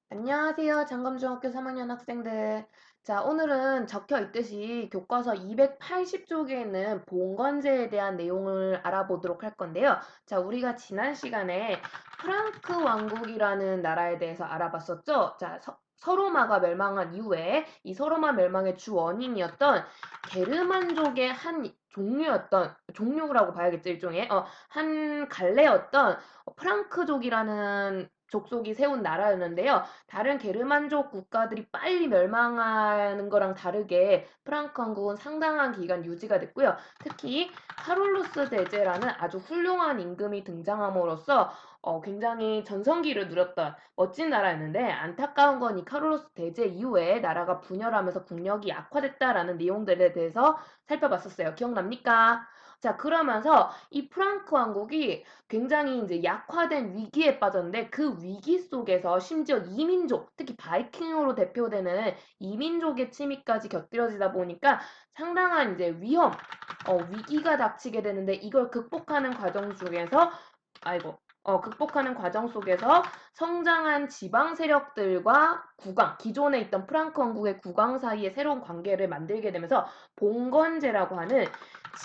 안녕하세요. 장검중학교 3학년 학생들. 자, 오늘은 적혀 있듯이 교과서 280쪽에 있는 봉건제에 대한 내용을 알아보도록 할 건데요. 자, 우리가 지난 시간에 프랑크 왕국이라는 나라에 대해서 알아봤었죠. 자, 서로마가 멸망한 이후에 이 서로마 멸망의 주 원인이었던 게르만족의 한 종류라고 봐야겠죠, 일종의. 한 갈래였던 프랑크족이라는 족속이 세운 나라였는데요. 다른 게르만족 국가들이 빨리 멸망하는 거랑 다르게 프랑크 왕국은 상당한 기간 유지가 됐고요. 특히 카롤루스 대제라는 아주 훌륭한 임금이 등장함으로써 굉장히 전성기를 누렸던 멋진 나라였는데, 안타까운 건 이 카롤루스 대제 이후에 나라가 분열하면서 국력이 악화됐다라는 내용들에 대해서 살펴봤었어요. 기억납니까? 자, 그러면서 이 프랑크 왕국이 굉장히 이제 약화된 위기에 빠졌는데, 그 위기 속에서 심지어 이민족, 특히 바이킹으로 대표되는 이민족의 침입까지 곁들여지다 보니까 상당한 이제 위기가 닥치게 되는데, 이걸 극복하는 과정 중에서 극복하는 과정 속에서 성장한 지방 세력들과 기존에 있던 프랑크 왕국의 국왕 사이에 새로운 관계를 만들게 되면서 봉건제라고 하는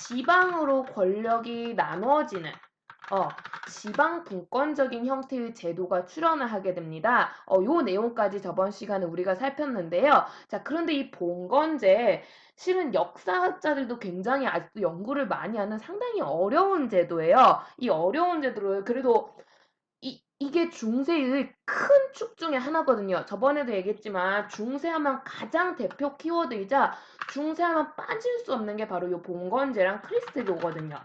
지방으로 권력이 나눠지는 지방 분권적인 형태의 제도가 출현을 하게 됩니다. 요 내용까지 저번 시간에 우리가 살폈는데요. 자, 그런데 이 봉건제, 실은 역사학자들도 굉장히 아직도 연구를 많이 하는 상당히 어려운 제도예요. 이 어려운 제도를 그래도 이게 중세의 큰 축 중에 하나거든요. 저번에도 얘기했지만 중세하면 가장 대표 키워드이자 중세하면 빠질 수 없는 게 바로 이 봉건제랑 크리스트교거든요.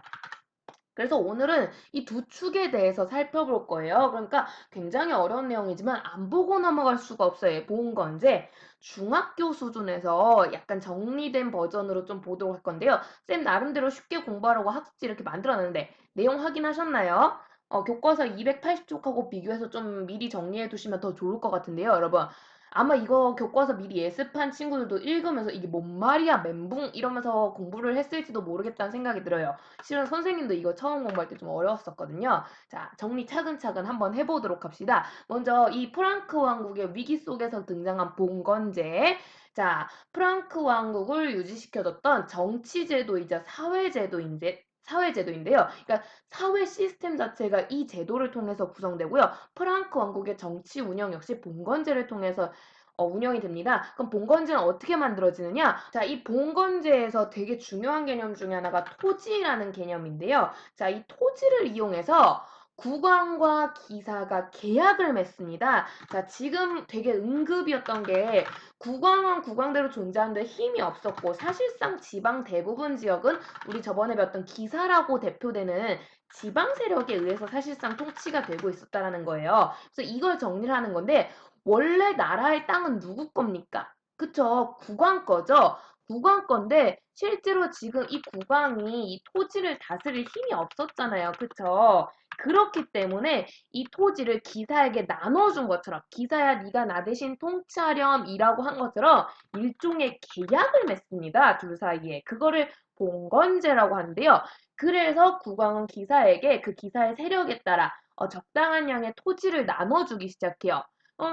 그래서 오늘은 이 두 축에 대해서 살펴볼 거예요. 그러니까 굉장히 어려운 내용이지만 안 보고 넘어갈 수가 없어요. 봉건제. 중학교 수준에서 약간 정리된 버전으로 좀 보도록 할 건데요. 쌤 나름대로 쉽게 공부하라고 학습지 이렇게 만들어놨는데 내용 확인하셨나요? 교과서 280쪽하고 비교해서 좀 미리 정리해 두시면 더 좋을 것 같은데요, 여러분. 아마 이거 교과서 미리 예습한 친구들도 읽으면서 이게 뭔 말이야, 멘붕 이러면서 공부를 했을지도 모르겠다는 생각이 들어요. 실은 선생님도 이거 처음 공부할 때 좀 어려웠었거든요. 자, 정리 차근차근 한번 해보도록 합시다. 먼저 이 프랑크 왕국의 위기 속에서 등장한 봉건제. 자, 프랑크 왕국을 유지시켜줬던 정치제도이자 사회제도인데요. 그러니까 사회 시스템 자체가 이 제도를 통해서 구성되고요. 프랑크 왕국의 정치 운영 역시 봉건제를 통해서 운영이 됩니다. 그럼 봉건제는 어떻게 만들어지느냐? 자, 이 봉건제에서 되게 중요한 개념 중에 하나가 토지라는 개념인데요. 자, 이 토지를 이용해서 국왕과 기사가 계약을 맺습니다. 자, 지금 되게 응급이었던 게 국왕은 국왕대로 존재하는데 힘이 없었고, 사실상 지방 대부분 지역은 우리 저번에 배웠던 기사라고 대표되는 지방 세력에 의해서 사실상 통치가 되고 있었다라는 거예요. 그래서 이걸 정리를 하는 건데, 원래 나라의 땅은 누구 겁니까? 그쵸? 국왕 거죠? 국왕 건데 실제로 지금 이 국왕이 이 토지를 다스릴 힘이 없었잖아요. 그쵸? 그렇기 때문에 이 토지를 기사에게 나눠준 것처럼, 기사야 네가 나 대신 통치하렴이라고 한 것처럼 일종의 계약을 맺습니다. 둘 사이에. 그거를 봉건제라고 하는데요. 그래서 국왕은 기사에게 그 기사의 세력에 따라 적당한 양의 토지를 나눠주기 시작해요.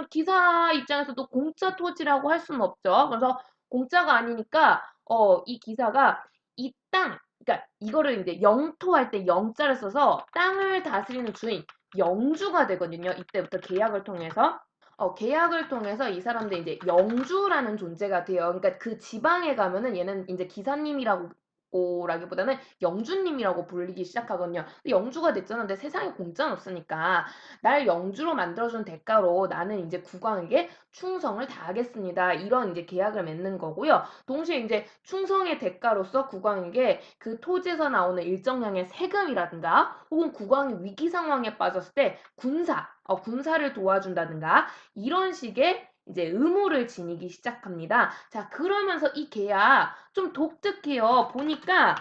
기사 입장에서도 공짜 토지라고 할 수는 없죠. 그래서 공짜가 아니니까 이 기사가 이 땅, 그러니까 이거를 이제 영토할 때 영자를 써서 땅을 다스리는 주인, 영주가 되거든요. 이때부터 계약을 통해서. 계약을 통해서 이 사람들이 이제 영주라는 존재가 돼요. 그러니까 그 지방에 가면은 얘는 이제 기사님이라고 라기보다는 영주님이라고 불리기 시작하거든요. 영주가 됐잖아. 근데 세상에 공짜는 없으니까 날 영주로 만들어준 대가로 나는 이제 국왕에게 충성을 다하겠습니다. 이런 이제 계약을 맺는 거고요. 동시에 이제 충성의 대가로서 국왕에게 그 토지에서 나오는 일정량의 세금이라든가 혹은 국왕이 위기 상황에 빠졌을 때 군사를 도와준다든가 이런 식의 이제 의무를 지니기 시작합니다. 자, 그러면서 이 계약 좀 독특해요. 보니까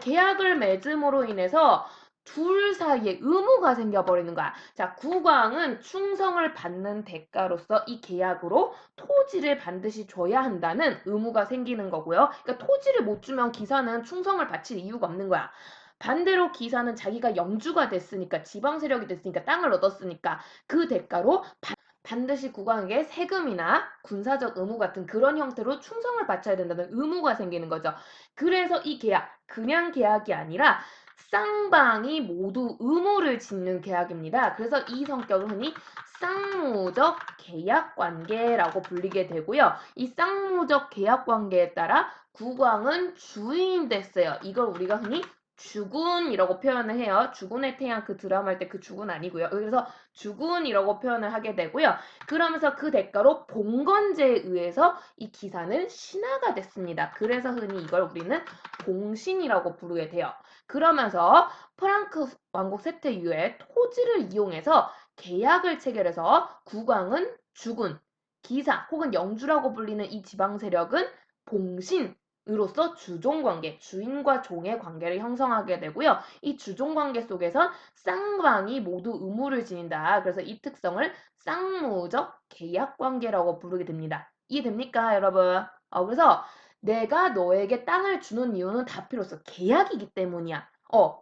계약을 맺음으로 인해서 둘 사이에 의무가 생겨버리는 거야. 자, 국왕은 충성을 받는 대가로서 이 계약으로 토지를 반드시 줘야 한다는 의무가 생기는 거고요. 그러니까 토지를 못 주면 기사는 충성을 바칠 이유가 없는 거야. 반대로 기사는 자기가 영주가 됐으니까, 지방 세력이 됐으니까, 땅을 얻었으니까 그 대가로 반드시 국왕에게 세금이나 군사적 의무 같은 그런 형태로 충성을 바쳐야 된다는 의무가 생기는 거죠. 그래서 이 계약, 그냥 계약이 아니라 쌍방이 모두 의무를 짓는 계약입니다. 그래서 이 성격을 흔히 쌍무적 계약 관계라고 불리게 되고요. 이 쌍무적 계약 관계에 따라 국왕은 주인이 됐어요. 이걸 우리가 흔히 주군이라고 표현을 해요. 주군의 태양 그 드라마 할 때 그 주군 아니고요. 그래서 주군이라고 표현을 하게 되고요. 그러면서 그 대가로 봉건제에 의해서 이 기사는 신하가 됐습니다. 그래서 흔히 이걸 우리는 봉신이라고 부르게 돼요. 그러면서 프랑크 왕국 쇠퇴 이후에 토지를 이용해서 계약을 체결해서 국왕은 주군, 기사 혹은 영주라고 불리는 이 지방 세력은 봉신, 으로서 주종관계, 주인과 종의 관계를 형성하게 되고요. 이 주종관계 속에선 쌍방이 모두 의무를 지닌다. 그래서 이 특성을 쌍무적 계약관계라고 부르게 됩니다. 이해됩니까, 여러분? 그래서 내가 너에게 땅을 주는 이유는 다 필요 없어. 계약이기 때문이야.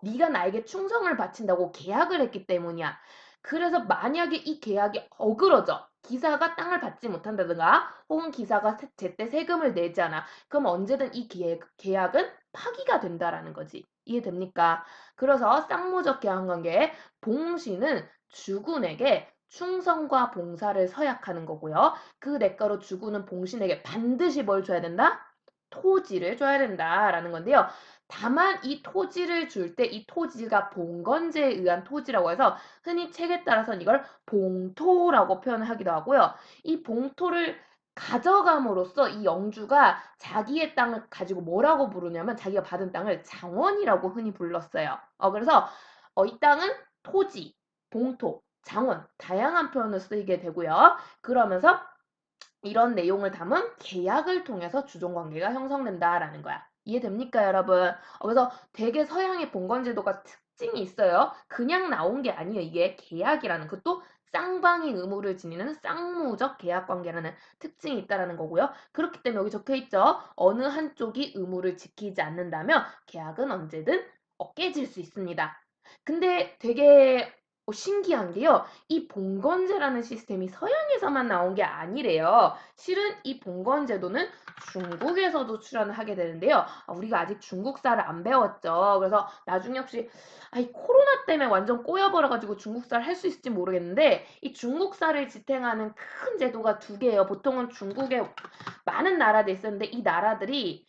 네가 나에게 충성을 바친다고 계약을 했기 때문이야. 그래서 만약에 이 계약이 어그러져. 기사가 땅을 받지 못한다든가 혹은 기사가 제때 세금을 내지 않아. 그럼 언제든 이 계약은 파기가 된다라는 거지. 이해됩니까? 그래서 쌍무적 계약관계에 봉신은 주군에게 충성과 봉사를 서약하는 거고요. 그 대가로 주군은 봉신에게 반드시 뭘 줘야 된다? 토지를 줘야 된다라는 건데요. 다만 이 토지를 줄 때 이 토지가 봉건제에 의한 토지라고 해서 흔히 책에 따라서는 이걸 봉토라고 표현을 하기도 하고요. 이 봉토를 가져감으로써 이 영주가 자기의 땅을 가지고 뭐라고 부르냐면 자기가 받은 땅을 장원이라고 흔히 불렀어요. 그래서 이 땅은 토지, 봉토, 장원 다양한 표현을 쓰이게 되고요. 그러면서 이런 내용을 담은 계약을 통해서 주종관계가 형성된다라는 거야. 이해됩니까, 여러분? 그래서 되게 서양의 봉건제도가 특징이 있어요. 그냥 나온 게 아니에요. 이게 계약이라는 것도 쌍방이 의무를 지니는 쌍무적 계약관계라는 특징이 있다라는 거고요. 그렇기 때문에 여기 적혀 있죠. 어느 한쪽이 의무를 지키지 않는다면 계약은 언제든 깨질 수 있습니다. 근데 되게 신기한 게요. 이 봉건제라는 시스템이 서양에서만 나온 게 아니래요. 실은 이 봉건제도는 중국에서도 출현을 하게 되는데요. 우리가 아직 중국사를 안 배웠죠. 그래서 나중에 혹시 이 코로나 때문에 완전 꼬여버려가지고 중국사를 할 수 있을지 모르겠는데 이 중국사를 지탱하는 큰 제도가 두 개예요. 보통은 중국에 많은 나라들이 있었는데 이 나라들이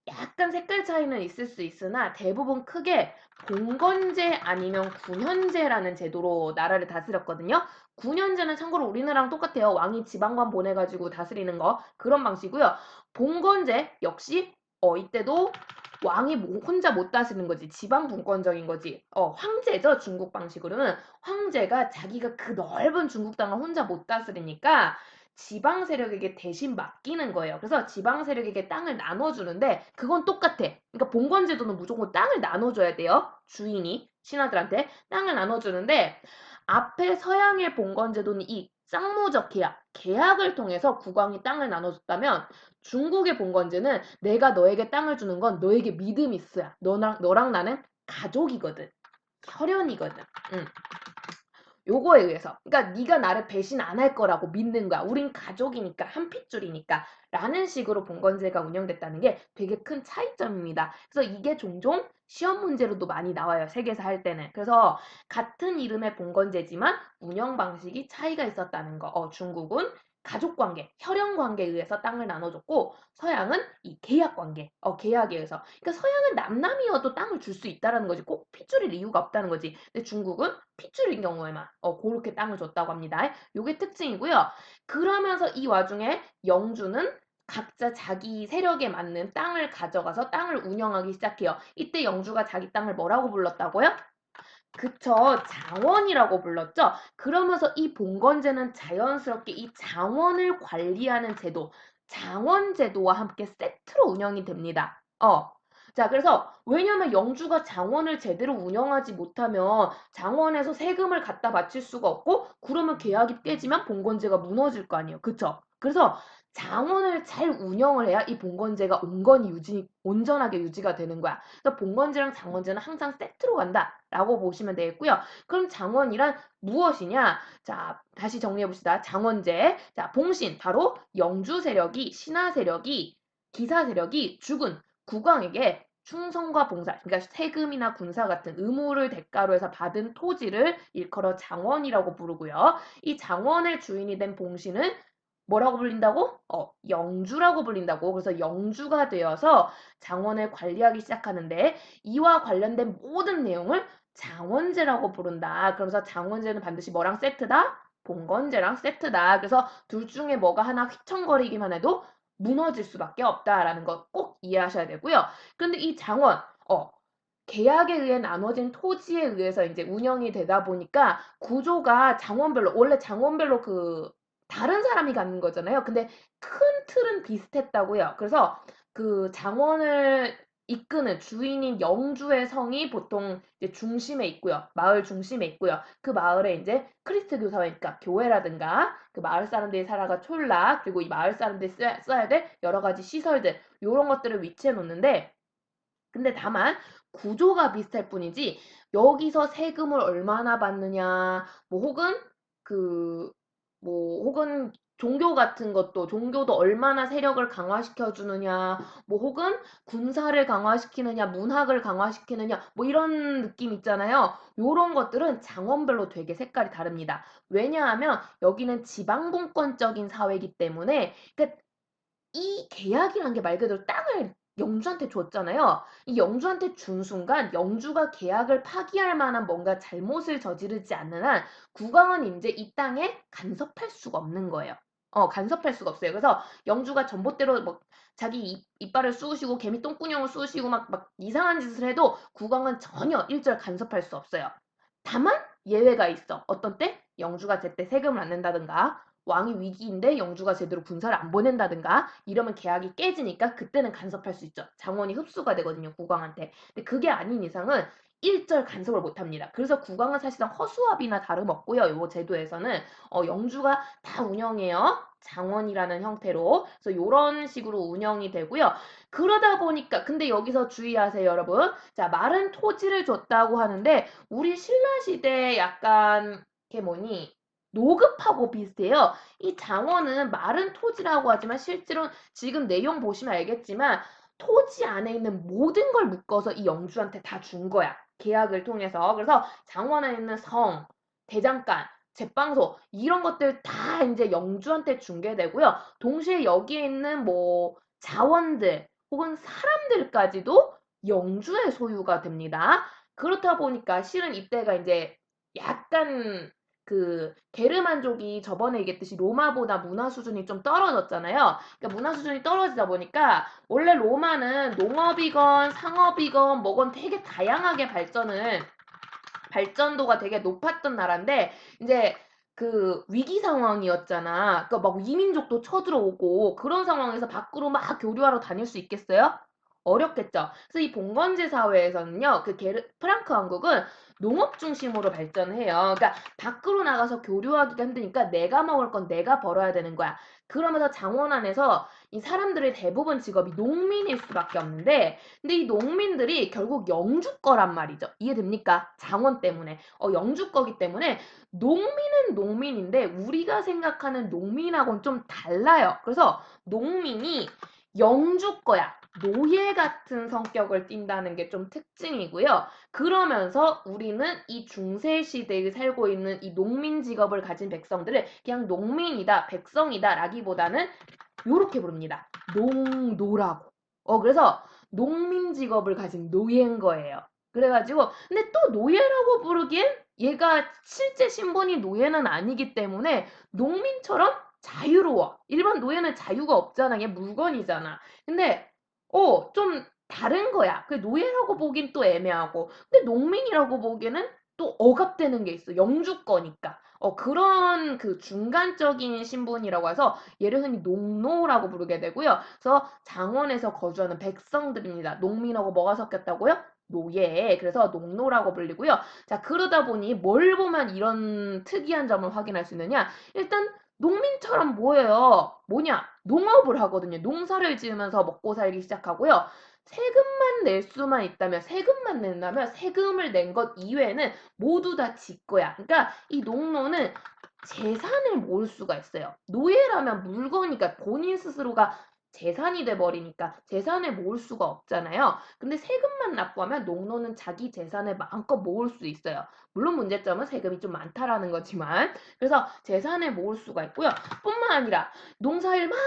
약간 색깔 차이는 있을 수 있으나 대부분 크게 봉건제 아니면 군현제라는 제도로 나라를 다스렸거든요. 군현제는 참고로 우리나라랑 똑같아요. 왕이 지방관 보내가지고 다스리는 거 그런 방식이고요. 봉건제 역시 이때도 왕이 혼자 못 다스리는 거지. 지방 분권적인 거지. 황제죠. 중국 방식으로는. 황제가 자기가 그 넓은 중국 땅을 혼자 못 다스리니까 지방 세력에게 대신 맡기는 거예요. 그래서 지방 세력에게 땅을 나눠주는데 그건 똑같아. 그러니까 봉건제도는 무조건 땅을 나눠줘야 돼요. 주인이 신하들한테 땅을 나눠주는데 앞에 서양의 봉건제도는 이 쌍무적 계약을 통해서 국왕이 땅을 나눠줬다면 중국의 봉건제는 내가 너에게 땅을 주는 건 너에게 믿음이 있어야. 너랑 나는 가족이거든. 혈연이거든. 응. 요거에 의해서 그러니까 네가 나를 배신 안 할 거라고 믿는 거야. 우린 가족이니까 한 핏줄이니까 라는 식으로 봉건제가 운영됐다는 게 되게 큰 차이점입니다. 그래서 이게 종종 시험 문제로도 많이 나와요. 세계사 할 때는. 그래서 같은 이름의 봉건제지만 운영 방식이 차이가 있었다는 거. 중국은 가족관계, 혈연관계에 의해서 땅을 나눠줬고 서양은 이 계약관계, 계약에 의해서. 그러니까 서양은 남남이어도 땅을 줄 수 있다라는 거지. 꼭 핏줄일 이유가 없다는 거지. 근데 중국은 핏줄인 경우에만 그렇게 땅을 줬다고 합니다. 요게 특징이고요. 그러면서 이 와중에 영주는 각자 자기 세력에 맞는 땅을 가져가서 땅을 운영하기 시작해요. 이때 영주가 자기 땅을 뭐라고 불렀다고요? 그쵸. 장원이라고 불렀죠. 그러면서 이 봉건제는 자연스럽게 이 장원을 관리하는 제도, 장원제도와 함께 세트로 운영이 됩니다. 자, 그래서 왜냐면 영주가 장원을 제대로 운영하지 못하면 장원에서 세금을 갖다 바칠 수가 없고 그러면 계약이 깨지면 봉건제가 무너질 거 아니에요. 그쵸? 그래서 장원을 잘 운영을 해야 이 봉건제가 온전하게 유지가 되는 거야. 그래서 봉건제랑 장원제는 항상 세트로 간다라고 보시면 되겠고요. 그럼 장원이란 무엇이냐? 자, 다시 정리해 봅시다. 장원제. 자, 봉신 바로 영주 세력이 신하 세력이 기사 세력이 죽은 국왕에게 충성과 봉사, 그러니까 세금이나 군사 같은 의무를 대가로 해서 받은 토지를 일컬어 장원이라고 부르고요. 이 장원의 주인이 된 봉신은 뭐라고 불린다고? 영주라고 불린다고. 그래서 영주가 되어서 장원을 관리하기 시작하는데 이와 관련된 모든 내용을 장원제라고 부른다. 그러면서 장원제는 반드시 뭐랑 세트다? 봉건제랑 세트다. 그래서 둘 중에 뭐가 하나 휘청거리기만 해도 무너질 수밖에 없다라는 거 꼭 이해하셔야 되고요. 그런데 이 장원, 계약에 의해 나눠진 토지에 의해서 이제 운영이 되다 보니까 구조가 장원별로, 원래 장원별로 다른 사람이 갖는 거잖아요. 근데 큰 틀은 비슷했다고요. 그래서 그 장원을 이끄는 주인인 영주의 성이 보통 이제 중심에 있고요. 마을 중심에 있고요. 그 마을에 이제 크리스트 교사회니까 교회라든가 그 마을 사람들이 살아가 촌락 그리고 이 마을 사람들이 써야 될 여러 가지 시설들 이런 것들을 위치해 놓는데 근데 다만 구조가 비슷할 뿐이지 여기서 세금을 얼마나 받느냐 뭐 혹은 혹은 종교 같은 것도 종교도 얼마나 세력을 강화시켜 주느냐 뭐 혹은 군사를 강화시키느냐 문학을 강화시키느냐 뭐 이런 느낌 있잖아요. 요런 것들은 장원별로 되게 색깔이 다릅니다. 왜냐하면 여기는 지방분권적인 사회이기 때문에 그러니까 이 계약이란 게 말 그대로 땅을 영주한테 줬잖아요. 이 영주한테 준 순간 영주가 계약을 파기할 만한 뭔가 잘못을 저지르지 않는 한 국왕은 이제 이 땅에 간섭할 수가 없는 거예요. 간섭할 수가 없어요. 그래서 영주가 전봇대로 뭐 자기 이빨을 쑤시고 개미 똥구녕을 쑤시고 막 이상한 짓을 해도 국왕은 전혀 일절 간섭할 수 없어요. 다만 예외가 있어. 어떤 때? 영주가 제때 세금을 안 낸다든가 왕이 위기인데 영주가 제대로 군사를 안 보낸다든가 이러면 계약이 깨지니까 그때는 간섭할 수 있죠. 장원이 흡수가 되거든요. 국왕한테. 근데 그게 아닌 이상은 일절 간섭을 못합니다. 그래서 국왕은 사실상 허수아비나 다름없고요. 이 제도에서는 영주가 다 운영해요. 장원이라는 형태로. 그래서 이런 식으로 운영이 되고요. 그러다 보니까 근데 여기서 주의하세요, 여러분. 자, 마른 토지를 줬다고 하는데 우리 신라 시대 약간 이게 뭐니? 노급하고 비슷해요. 이 장원은 마른 토지라고 하지만 실제로 지금 내용 보시면 알겠지만 토지 안에 있는 모든 걸 묶어서 이 영주한테 다 준 거야. 계약을 통해서. 그래서 장원에 있는 성, 대장간, 제빵소 이런 것들 다 이제 영주한테 준 게 되고요. 동시에 여기에 있는 뭐 자원들 혹은 사람들까지도 영주의 소유가 됩니다. 그렇다 보니까 실은 이때가 이제 약간 게르만족이 저번에 얘기했듯이 로마보다 문화 수준이 좀 떨어졌잖아요. 그러니까 문화 수준이 떨어지다 보니까 원래 로마는 농업이건 상업이건 뭐건 되게 다양하게 발전도가 되게 높았던 나라인데 이제 위기 상황이었잖아. 그러니까 막 이민족도 쳐들어오고 그런 상황에서 밖으로 막 교류하러 다닐 수 있겠어요? 어렵겠죠. 그래서 이 봉건제 사회에서는요, 프랑크 왕국은 농업 중심으로 발전해요. 그러니까 밖으로 나가서 교류하기가 힘드니까 내가 먹을 건 내가 벌어야 되는 거야. 그러면서 장원 안에서 이 사람들의 대부분 직업이 농민일 수밖에 없는데, 근데 이 농민들이 결국 영주 거란 말이죠. 이해됩니까? 장원 때문에. 영주 거기 때문에 농민은 농민인데 우리가 생각하는 농민하고는 좀 달라요. 그래서 농민이 영주 거야. 노예 같은 성격을 띈다는 게 좀 특징이고요. 그러면서 우리는 이 중세 시대에 살고 있는 이 농민 직업을 가진 백성들을 그냥 농민이다, 백성이다 라기보다는 요렇게 부릅니다. 농노라고. 그래서 농민 직업을 가진 노예인 거예요. 그래가지고 근데 또 노예라고 부르기엔 얘가 실제 신분이 노예는 아니기 때문에 농민처럼 자유로워. 일반 노예는 자유가 없잖아. 얘 물건이잖아. 근데 좀 다른 거야. 그 노예라고 보긴 또 애매하고. 근데 농민이라고 보기에는 또 억압되는 게 있어. 영주권이니까. 그런 중간적인 신분이라고 해서 얘를 흔히 농노라고 부르게 되고요. 그래서 장원에서 거주하는 백성들입니다. 농민하고 뭐가 섞였다고요? 노예. 그래서 농노라고 불리고요. 자, 그러다 보니 뭘 보면 이런 특이한 점을 확인할 수 있느냐? 일단 농민처럼 사람 뭐예요? 뭐냐? 농업을 하거든요. 농사를 지으면서 먹고 살기 시작하고요. 세금만 낼 수만 있다면, 세금만 낸다면 세금을 낸 것 이외에는 모두 다 지 거야. 그러니까 이 농노는 재산을 모을 수가 있어요. 노예라면 물건이니까 본인 스스로가 재산이 돼 버리니까 재산을 모을 수가 없잖아요. 근데 세금만 납부하면 농노는 자기 재산을 마음껏 모을 수 있어요. 물론 문제점은 세금이 좀 많다라는 거지만 그래서 재산을 모을 수가 있고요. 뿐만 아니라 농사일 막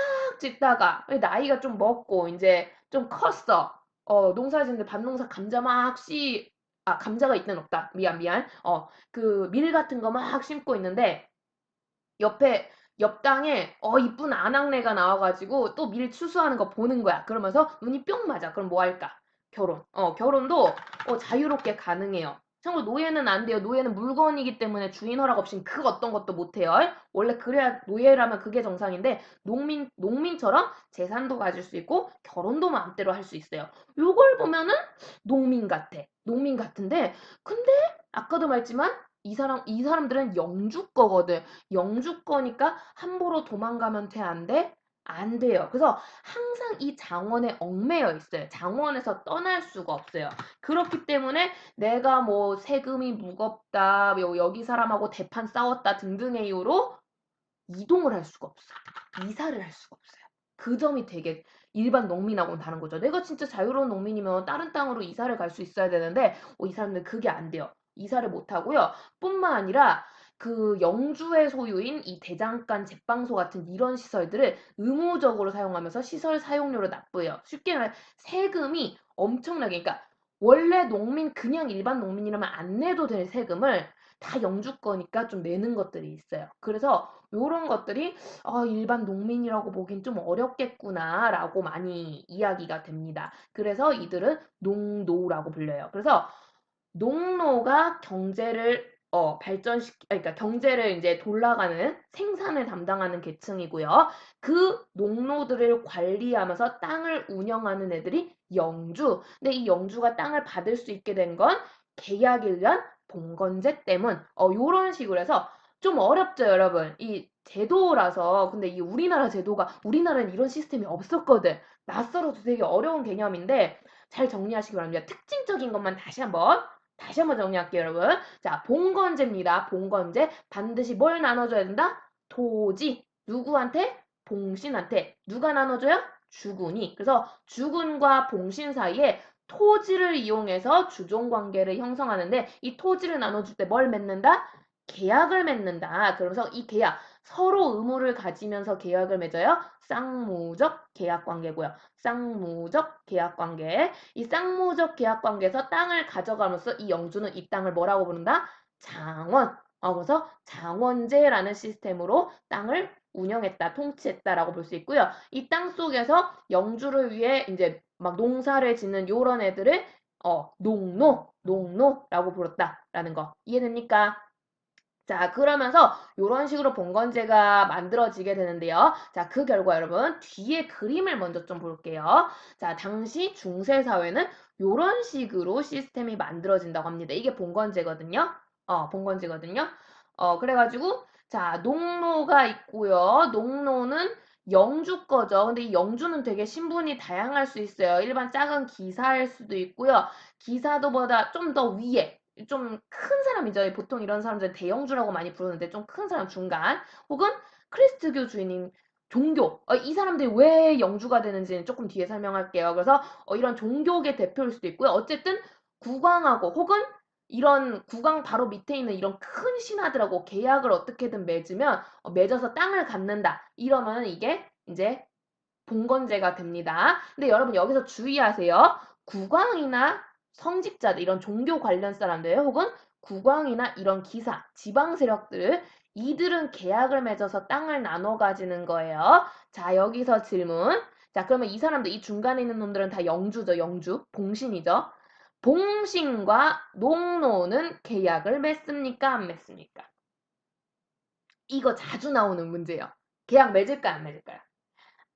짓다가 나이가 좀 먹고 이제 좀 컸어. 농사 짓는데 밭농사 감자 막 감자가 있든 없다. 미안. 그 밀 같은 거 막 심고 있는데 옆에 옆 땅에 이쁜 아낙네가 나와가지고 또 밀 추수하는 거 보는 거야. 그러면서 눈이 뿅 맞아. 그럼 뭐 할까? 결혼. 결혼도 자유롭게 가능해요. 참고로 노예는 안 돼요. 노예는 물건이기 때문에 주인 허락 없이는 그 어떤 것도 못 해요. 원래 그래야 노예라면 그게 정상인데 농민처럼 재산도 가질 수 있고 결혼도 마음대로 할 수 있어요. 요걸 보면은 농민 같아. 농민 같은데 근데 아까도 말했지만 이 사람들은 영주 거거든. 영주 거니까 함부로 도망가면 돼, 안 돼? 안 돼요. 그래서 항상 이 장원에 얽매여 있어요. 장원에서 떠날 수가 없어요. 그렇기 때문에 내가 뭐 세금이 무겁다, 여기 사람하고 대판 싸웠다 등등의 이유로 이동을 할 수가 없어. 이사를 할 수가 없어요. 그 점이 되게 일반 농민하고는 다른 거죠. 내가 진짜 자유로운 농민이면 다른 땅으로 이사를 갈 수 있어야 되는데 이 사람들은 그게 안 돼요. 이사를 못 하고요. 뿐만 아니라 그 영주의 소유인 이 대장간 제빵소 같은 이런 시설들을 의무적으로 사용하면서 시설 사용료를 납부해요. 쉽게 말해 세금이 엄청나게 그러니까 원래 농민 그냥 일반 농민이라면 안 내도 될 세금을 다 영주 거니까 좀 내는 것들이 있어요. 그래서 요런 것들이 일반 농민이라고 보긴 좀 어렵겠구나라고 많이 이야기가 됩니다. 그래서 이들은 농노라고 불려요. 그래서 농노가 경제를 그러니까 경제를 이제 돌아가는 생산을 담당하는 계층이고요. 그 농노들을 관리하면서 땅을 운영하는 애들이 영주. 근데 이 영주가 땅을 받을 수 있게 된 건 계약에 의한 봉건제 때문. 요런 식으로 해서 좀 어렵죠, 여러분. 이 제도라서 근데 이 우리나라는 이런 시스템이 없었거든. 낯설어도 되게 어려운 개념인데 잘 정리하시기 바랍니다. 특징적인 것만 다시 한번 정리할게요, 여러분. 자, 봉건제입니다. 봉건제. 반드시 뭘 나눠줘야 된다? 토지. 누구한테? 봉신한테. 누가 나눠줘요? 주군이. 그래서 주군과 봉신 사이에 토지를 이용해서 주종관계를 형성하는데 이 토지를 나눠줄 때 뭘 맺는다? 계약을 맺는다. 그러면서 이 계약, 서로 의무를 가지면서 계약을 맺어요. 쌍무적 계약관계고요. 쌍무적 계약관계. 이 쌍무적 계약관계에서 땅을 가져가면서 이 영주는 이 땅을 뭐라고 부른다? 장원. 그래서 장원제라는 시스템으로 땅을 운영했다, 통치했다라고 볼 수 있고요. 이 땅 속에서 영주를 위해 이제 막 농사를 짓는 요런 애들을 농노라고 불렀다라는 거 이해됩니까? 자, 그러면서 이런 식으로 봉건제가 만들어지게 되는데요. 자, 그 결과 여러분 뒤에 그림을 먼저 좀 볼게요. 자, 당시 중세 사회는 이런 식으로 시스템이 만들어진다고 합니다. 이게 봉건제거든요. 봉건제거든요. 그래가지고 자, 농노가 있고요. 농노는 영주 거죠. 근데 이 영주는 되게 신분이 다양할 수 있어요. 일반 작은 기사일 수도 있고요. 기사도보다 좀 더 위에 좀 큰 사람이죠. 보통 이런 사람들 대영주라고 많이 부르는데 좀 큰 사람 중간 혹은 크리스트교 주인인 종교. 이 사람들이 왜 영주가 되는지는 조금 뒤에 설명할게요. 그래서 이런 종교계 대표일 수도 있고요. 어쨌든 국왕하고 혹은 이런 국왕 바로 밑에 있는 이런 큰 신하들하고 계약을 어떻게든 맺으면 맺어서 땅을 갖는다. 이러면 이게 이제 봉건제가 됩니다. 근데 여러분 여기서 주의하세요. 국왕이나 성직자들 이런 종교 관련 사람들 혹은 국왕이나 이런 기사, 지방 세력들 이들은 계약을 맺어서 땅을 나눠 가지는 거예요. 자, 여기서 질문. 자, 그러면 이 사람들 이 중간에 있는 놈들은 다 영주죠. 영주. 봉신이죠. 봉신과 농노는 계약을 맺습니까? 안 맺습니까? 이거 자주 나오는 문제예요. 계약 맺을까요? 안 맺을까요?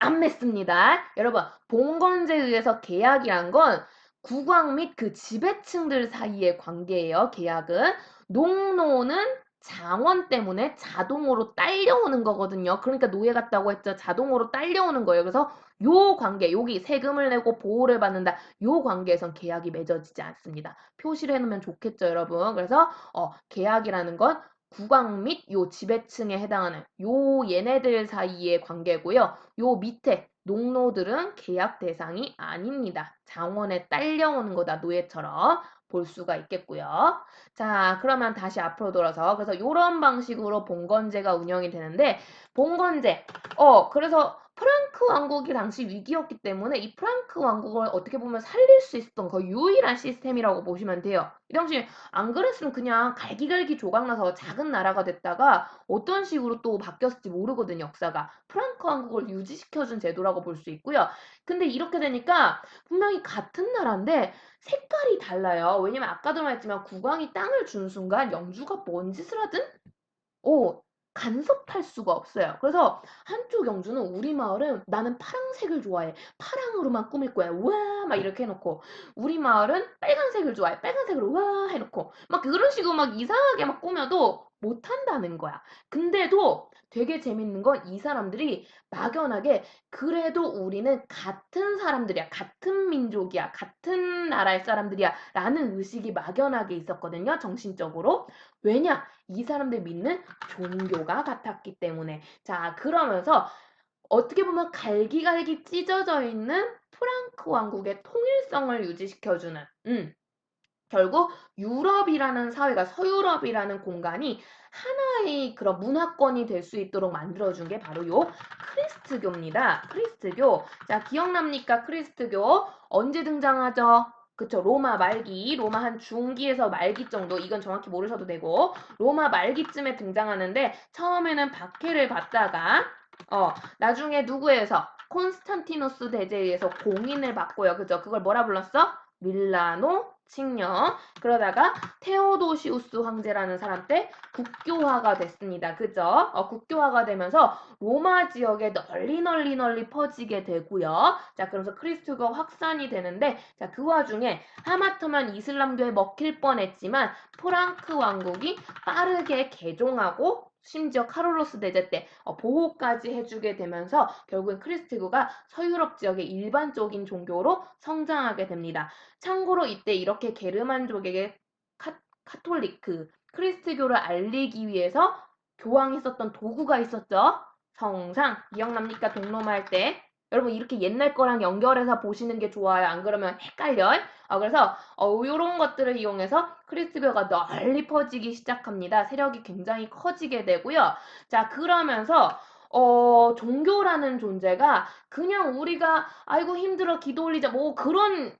안 맺습니다. 여러분, 봉건제에 의해서 계약이란 건 국왕 및 그 지배층들 사이의 관계예요. 계약은. 농노는 장원 때문에 자동으로 딸려오는 거거든요. 그러니까 노예 같다고 했죠. 자동으로 딸려오는 거예요. 그래서 요 관계, 여기 세금을 내고 보호를 받는다. 요 관계에선 계약이 맺어지지 않습니다. 표시를 해놓으면 좋겠죠, 여러분. 그래서 계약이라는 건 국왕 및 요 지배층에 해당하는 요 얘네들 사이의 관계고요. 요 밑에 농노들은 계약 대상이 아닙니다. 장원에 딸려오는 거다, 노예처럼 볼 수가 있겠고요. 자, 그러면 다시 앞으로 돌아서 그래서 요런 방식으로 봉건제가 운영이 되는데 봉건제 그래서 프랑크 왕국이 당시 위기였기 때문에 이 프랑크 왕국을 어떻게 보면 살릴 수 있었던 거의 유일한 시스템이라고 보시면 돼요. 이 당시 안 그랬으면 그냥 갈기갈기 조각나서 작은 나라가 됐다가 어떤 식으로 또 바뀌었을지 모르거든요, 역사가. 프랑크 왕국을 유지시켜준 제도라고 볼 수 있고요. 근데 이렇게 되니까 분명히 같은 나라인데 색깔이 달라요. 왜냐면 아까도 말했지만 국왕이 땅을 준 순간 영주가 뭔 짓을 하든 오, 간섭할 수가 없어요. 그래서 한쪽 영주는 우리 마을은 나는 파랑색을 좋아해. 파랑으로만 꾸밀 거야. 와, 막 이렇게 해놓고 우리 마을은 빨간색을 좋아해. 빨간색으로 와 해놓고 막 그런 식으로 막 이상하게 막 꾸며도 못한다는 거야. 근데도 되게 재밌는 건 이 사람들이 막연하게 그래도 우리는 같은 사람들이야. 같은 민족이야. 같은 나라의 사람들이야. 라는 의식이 막연하게 있었거든요. 정신적으로. 왜냐? 이 사람들 믿는 종교가 같았기 때문에. 자, 그러면서 어떻게 보면 갈기갈기 찢어져 있는 프랑크 왕국의 통일성을 유지시켜주는, 결국 유럽이라는 사회가 서유럽이라는 공간이 하나의 그런 문화권이 될 수 있도록 만들어준 게 바로 요 크리스트교입니다. 크리스트교. 자, 기억납니까? 크리스트교. 언제 등장하죠? 그쵸. 로마 말기, 로마 한 중기에서 말기 정도, 이건 정확히 모르셔도 되고, 로마 말기쯤에 등장하는데, 처음에는 박해를 받다가, 나중에 누구에서? 콘스탄티누스 대제에 의해서 공인을 받고요. 그죠? 그걸 뭐라 불렀어? 밀라노 칙령. 그러다가 테오도시우스 황제라는 사람 때 국교화가 됐습니다. 그죠? 국교화가 되면서 로마 지역에 널리 퍼지게 되고요. 자, 그러면서 크리스트가 확산이 되는데, 자, 그 와중에 하마터면 이슬람교에 먹힐 뻔했지만 프랑크 왕국이 빠르게 개종하고 심지어 카롤로스 대제 때 보호까지 해주게 되면서 결국엔 크리스트교가 서유럽 지역의 일반적인 종교로 성장하게 됩니다. 참고로 이때 이렇게 게르만족에게 카톨릭 크리스트교를 알리기 위해서 교황이 썼던 도구가 있었죠. 성상 기억납니까? 동로마 할 때. 여러분 이렇게 옛날 거랑 연결해서 보시는 게 좋아요. 안 그러면 헷갈려요. 그래서 이런 것들을 이용해서 크리스트교가 널리 퍼지기 시작합니다. 세력이 굉장히 커지게 되고요. 자, 그러면서 종교라는 존재가 그냥 우리가 아이고 힘들어 기도 올리자 뭐 그런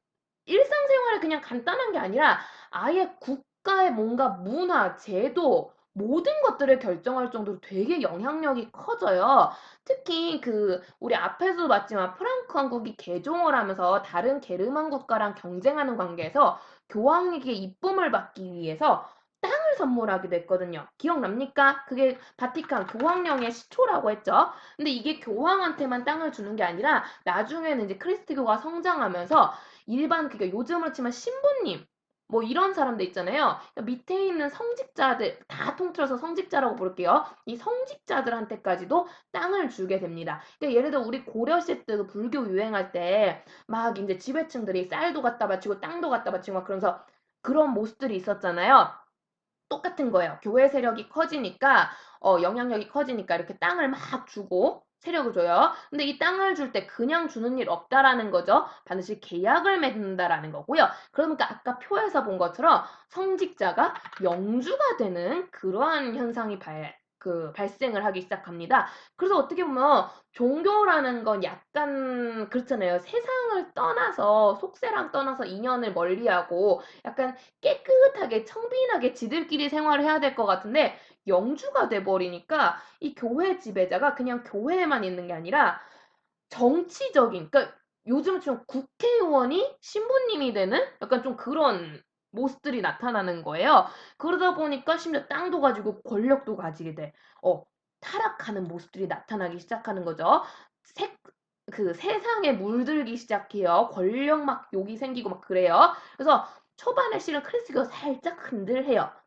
일상생활에 그냥 간단한 게 아니라 아예 국가의 뭔가 문화, 제도 모든 것들을 결정할 정도로 되게 영향력이 커져요. 특히 우리 앞에서도 봤지만 프랑크 왕국이 개종을 하면서 다른 게르만 국가랑 경쟁하는 관계에서 교황에게 이쁨을 받기 위해서 땅을 선물하게 됐거든요. 기억납니까? 그게 바티칸 교황령의 시초라고 했죠. 근데 이게 교황한테만 땅을 주는 게 아니라 나중에는 이제 크리스트교가 성장하면서 일반 그러니까 요즘으로 치면 신부님 뭐 이런 사람들 있잖아요. 그러니까 밑에 있는 성직자들 다 통틀어서 성직자라고 부를게요. 이 성직자들한테까지도 땅을 주게 됩니다. 그러니까 예를 들어 우리 고려시대 때도 불교 유행할 때 막 이제 지배층들이 쌀도 갖다 바치고 땅도 갖다 바치고 막 그러면서 그런 모습들이 있었잖아요. 똑같은 거예요. 교회 세력이 커지니까 영향력이 커지니까 이렇게 땅을 막 주고 세력을 줘요. 근데 이 땅을 줄 때 그냥 주는 일 없다라는 거죠. 반드시 계약을 맺는다라는 거고요. 그러니까 아까 표에서 본 것처럼 성직자가 영주가 되는 그러한 현상이 발생을 하기 시작합니다. 그래서 어떻게 보면 종교라는 건 약간 그렇잖아요. 세상을 떠나서 속세랑 떠나서 인연을 멀리하고 약간 깨끗하게 청빈하게 지들끼리 생활을 해야 될 것 같은데 영주가 돼버리니까 이 교회 지배자가 그냥 교회에만 있는 게 아니라 정치적인 그러니까 요즘 좀 국회의원이 신부님이 되는 약간 좀 그런 모습들이 나타나는 거예요. 그러다 보니까 심지어 땅도 가지고 권력도 가지게 돼. 타락하는 모습들이 나타나기 시작하는 거죠. 색, 세상에 물들기 시작해요. 권력 막 욕이 생기고 막 그래요. 그래서 초반에 실은 크리스가 살짝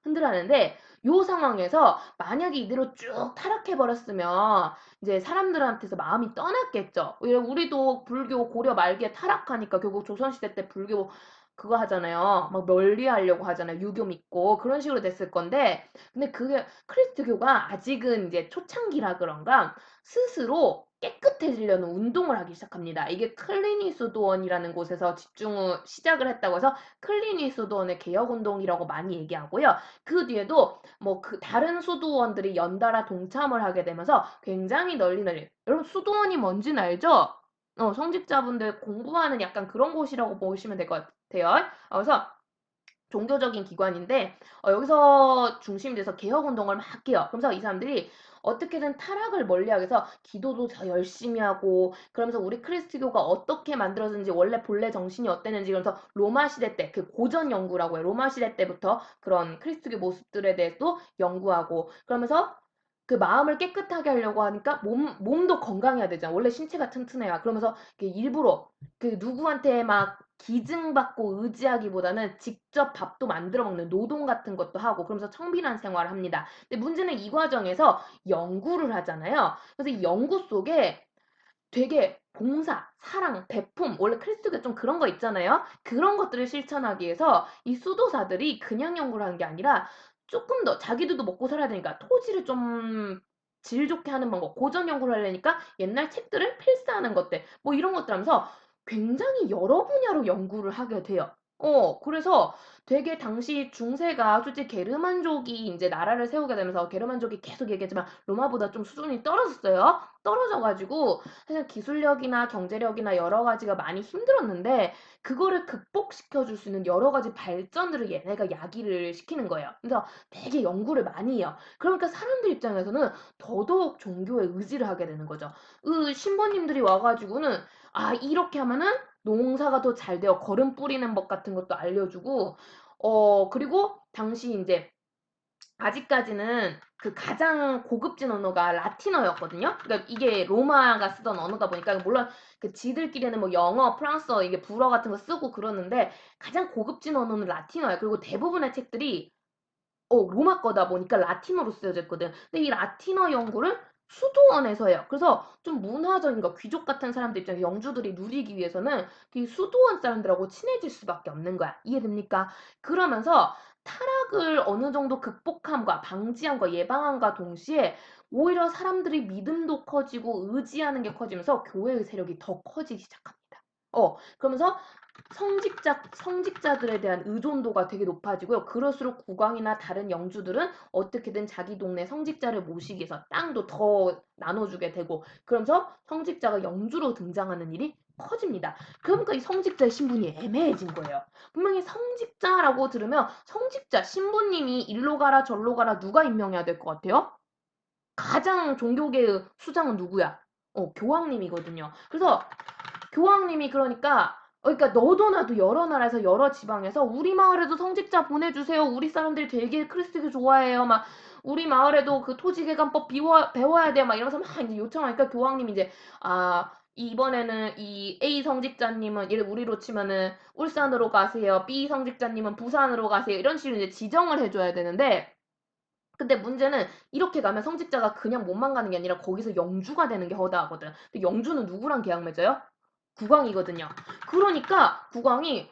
흔들하는데 요 상황에서 만약에 이대로 쭉 타락해 버렸으면 이제 사람들한테서 마음이 떠났겠죠. 우리도 불교 고려 말기에 타락하니까 결국 조선시대 때 불교 그거 하잖아요. 막 멀리하려고 하잖아요. 유교 믿고 그런 식으로 됐을 건데, 근데 그게 크리스트교가 아직은 이제 초창기라 그런가 스스로 깨끗해지려는 운동을 하기 시작합니다. 이게 클리니 수도원이라는 곳에서 시작을 했다고 해서 클리니 수도원의 개혁운동이라고 많이 얘기하고요. 그 뒤에도 뭐 그 다른 수도원들이 연달아 동참을 하게 되면서 굉장히 널리 여러분 수도원이 뭔지는 알죠? 성직자분들 공부하는 약간 그런 곳이라고 보시면 될 것 같아요. 그래서 종교적인 기관인데 여기서 중심이 돼서 개혁운동을 막 해요. 그러면서 이 사람들이 어떻게든 타락을 멀리하기 위해서 기도도 더 열심히 하고 그러면서 우리 크리스트교가 어떻게 만들어졌는지 원래 본래 정신이 어땠는지 그래서 로마 시대 때 그 고전 연구라고 해요. 로마 시대 때부터 그런 크리스트교 모습들에 대해서도 연구하고 그러면서 그 마음을 깨끗하게 하려고 하니까 몸도 건강해야 되잖아. 원래 신체가 튼튼해야. 그러면서 일부러 그 누구한테 막 기증받고 의지하기보다는 직접 밥도 만들어 먹는 노동 같은 것도 하고 그러면서 청빈한 생활을 합니다. 근데 문제는 이 과정에서 연구를 하잖아요. 그래서 이 연구 속에 되게 봉사, 사랑, 베품, 원래 크리스토가 좀 그런 거 있잖아요. 그런 것들을 실천하기 위해서 이 수도사들이 그냥 연구를 하는 게 아니라 조금 더 자기들도 먹고 살아야 되니까 토지를 좀 질 좋게 하는 방법, 고전 연구를 하려니까 옛날 책들을 필사하는 것들, 뭐 이런 것들 하면서 굉장히 여러 분야로 연구를 하게 돼요. 그래서 되게 당시 중세가 솔직히 게르만족이 이제 나라를 세우게 되면서 게르만족이 계속 얘기했지만 로마보다 좀 수준이 떨어졌어요. 떨어져가지고 사실 기술력이나 경제력이나 여러 가지가 많이 힘들었는데 그거를 극복시켜 줄 수 있는 여러 가지 발전들을 얘네가 야기를 시키는 거예요. 그래서 되게 연구를 많이 해요. 그러니까 사람들 입장에서는 더더욱 종교에 의지를 하게 되는 거죠. 신부님들이 와가지고는 이렇게 하면은 농사가 더 잘 돼요. 거름 뿌리는 법 같은 것도 알려주고 그리고 당시 이제 아직까지는 그 가장 고급진 언어가 라틴어였거든요. 그러니까 이게 로마가 쓰던 언어다 보니까 물론 그 지들끼리는 뭐 영어, 프랑스어 이게 불어 같은 거 쓰고 그러는데 가장 고급진 언어는 라틴어야. 그리고 대부분의 책들이 로마 거다 보니까 라틴어로 쓰여져 있거든. 근데 이 라틴어 연구를 수도원에서 해요. 그래서 좀 문화적인 거, 귀족 같은 사람들 입장에 영주들이 누리기 위해서는 이 수도원 사람들하고 친해질 수밖에 없는 거야. 이해됩니까? 그러면서 타락을 어느 정도 극복함과 방지함과 예방함과 동시에 오히려 사람들이 믿음도 커지고 의지하는 게 커지면서 교회의 세력이 더 커지기 시작합니다. 그러면서 성직자들에 대한 의존도가 되게 높아지고요. 그럴수록 국왕이나 다른 영주들은 어떻게든 자기 동네 성직자를 모시기 위해서 땅도 더 나눠주게 되고 그러면서 성직자가 영주로 등장하는 일이 커집니다. 그러니까 이 성직자의 신분이 애매해진 거예요. 분명히 성직자라고 들으면 성직자, 신부님이 일로 가라 절로 가라 누가 임명해야 될 것 같아요? 가장 종교계의 수장은 누구야? 교황님이거든요. 그래서 교황님이 그러니까 너도 나도 여러 나라에서 여러 지방에서 우리 마을에도 성직자 보내주세요. 우리 사람들이 되게 크리스티교 좋아해요. 막 우리 마을에도 그 토지개간법 배워야 돼. 막 이러면서 막 이제 요청하니까 교황님이 이제 이번에는 이 A 성직자님은 예를 우리로 치면은 울산으로 가세요. B 성직자님은 부산으로 가세요. 이런 식으로 이제 지정을 해줘야 되는데 근데 문제는 이렇게 가면 성직자가 그냥 몸만 가는 게 아니라 거기서 영주가 되는 게 허다하거든. 근데 영주는 누구랑 계약 맺어요? 국왕이거든요. 그러니까 국왕이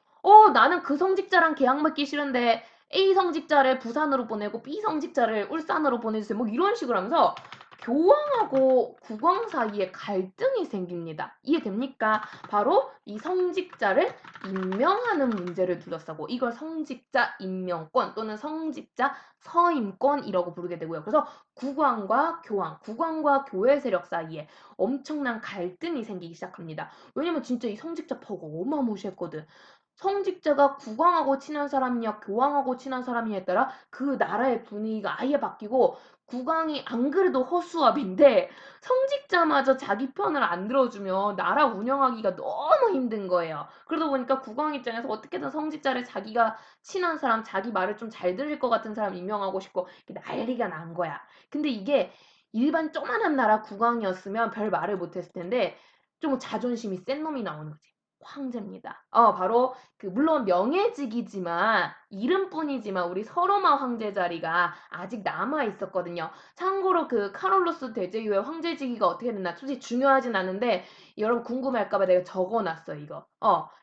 나는 그 성직자랑 계약 맺기 싫은데 A 성직자를 부산으로 보내고 B 성직자를 울산으로 보내주세요. 뭐 이런 식으로 하면서 교황하고 국왕 사이에 갈등이 생깁니다. 이해됩니까? 바로 이 성직자를 임명하는 문제를 둘러싸고 이걸 성직자 임명권 또는 성직자 서임권이라고 부르게 되고요. 그래서 국왕과 교황, 국왕과 교회 세력 사이에 엄청난 갈등이 생기기 시작합니다. 왜냐면 진짜 이 성직자 파가 어마무시했거든. 성직자가 국왕하고 친한 사람이냐 교황하고 친한 사람이냐에 따라 그 나라의 분위기가 아예 바뀌고 국왕이 안 그래도 허수아비인데 성직자마저 자기 편을 안 들어주면 나라 운영하기가 너무 힘든 거예요. 그러다 보니까 국왕 입장에서 어떻게든 성직자를 자기가 친한 사람, 자기 말을 좀 잘 들을 것 같은 사람 임명하고 싶고 난리가 난 거야. 근데 이게 일반 조그만한 나라 국왕이었으면 별 말을 못했을 텐데 좀 자존심이 센 놈이 나오는 거지. 황제입니다. 바로 물론 명예직이지만 이름뿐이지만 우리 서로마 황제 자리가 아직 남아 있었거든요. 참고로 그 카롤로스 대제 이후에 황제직위가 어떻게 됐나 솔직히 중요하진 않은데 여러분 궁금해할까봐 내가 적어놨어 이거.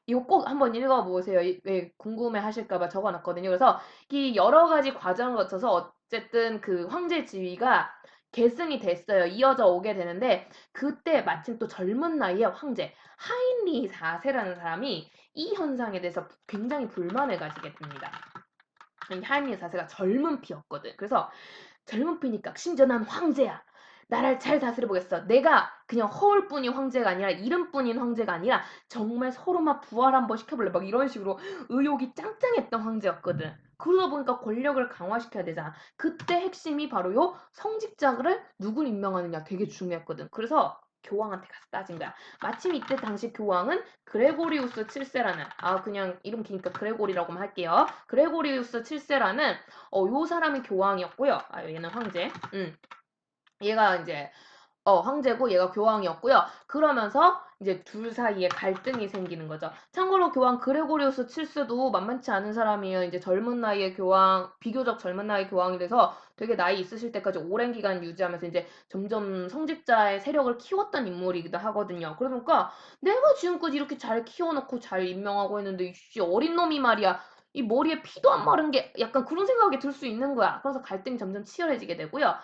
이거 꼭 한번 읽어보세요. 왜 궁금해하실까봐 적어놨거든요. 그래서 이 여러 가지 과정을 거쳐서 어쨌든 그 황제 지위가 계승이 됐어요. 이어져 오게 되는데 그때 마침 또 젊은 나이에 황제 하인리 4세라는 사람이 이 현상에 대해서 굉장히 불만을 가지게 됩니다. 이 하인리 4세가 젊은 피였거든. 그래서 젊은 피니까 심지어 난 황제야. 나를 잘 다스려보겠어. 내가 그냥 허울뿐인 황제가 아니라 이름뿐인 황제가 아니라 정말 서로만 부활 한번 시켜볼래. 막 이런 식으로 의욕이 짱짱했던 황제였거든. 그러다 보니까 권력을 강화시켜야 되잖아. 그때 핵심이 바로 요 성직자를 누굴 임명하느냐 되게 중요했거든. 그래서 교황한테 가서 따진 거야. 마침 이때 당시 교황은 그레고리우스 7세라는 그냥 이름 기니까 그레고리라고만 할게요. 그레고리우스 7세라는 요 사람이 교황이었고요. 얘는 황제. 얘가 이제 황제고 얘가 교황이었고요. 그러면서 이제 둘 사이에 갈등이 생기는 거죠. 참고로 교황 그레고리우스 7세도 만만치 않은 사람이에요. 이제 젊은 나이에 교황, 비교적 젊은 나이에 교황이 돼서 되게 나이 있으실 때까지 오랜 기간 유지하면서 이제 점점 성직자의 세력을 키웠던 인물이기도 하거든요. 그러니까 내가 지금까지 이렇게 잘 키워놓고 잘 임명하고 했는데 이 어린 놈이 말이야. 이 머리에 피도 안 마른 게 약간 그런 생각이 들 수 있는 거야. 그래서 갈등이 점점 치열해지게 되고요.